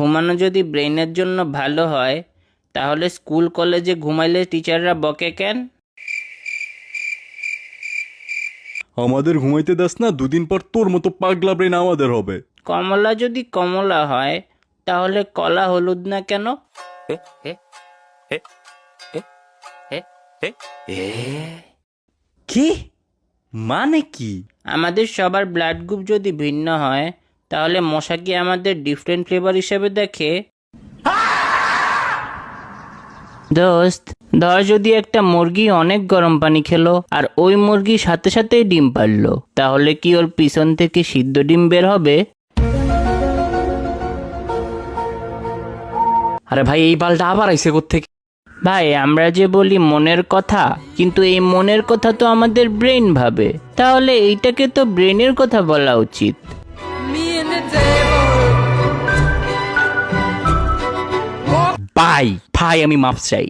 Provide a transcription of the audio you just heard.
ঘুমানো যদি ব্রেনের জন্য ভালো হয়, তাহলে স্কুল কলেজে ঘুমাইলে টিচাররা বকে কেন? আমাদের ঘুমাইতে দাস না, দুদিন পর তোর মতো পাগলা ব্রেন আমাদের হবে। কমলা যদি কমলা হয়, তাহলে কলা হলুদ না কেন? কি মানে কি? আমাদের সবার ব্লাড গ্রুপ যদি ভিন্ন হয়, তাহলে মশা কি আমাদের ডিফারেন্ট ফ্লেভার হিসেবে দেখে? দোস্ত, ধর যদি একটা মুরগি অনেক গরম পানি খেলো আর ওই মুরগি সাথে সাথেই ডিম পারলো, তাহলে কি ওর পিছন থেকে সিদ্ধ ডিম বের হবে? আরে ভাই, এই বালটা আবার আইছে কোত্থেকে? ভাই, আমরা যে বলি মনের কথা, কিন্তু এই মনের কথা তো আমাদের ব্রেন ভাবে, তাহলে এইটাকে তো ব্রেনের কথা বলা উচিত। ভাই ভাই, আমি মাপ চাই।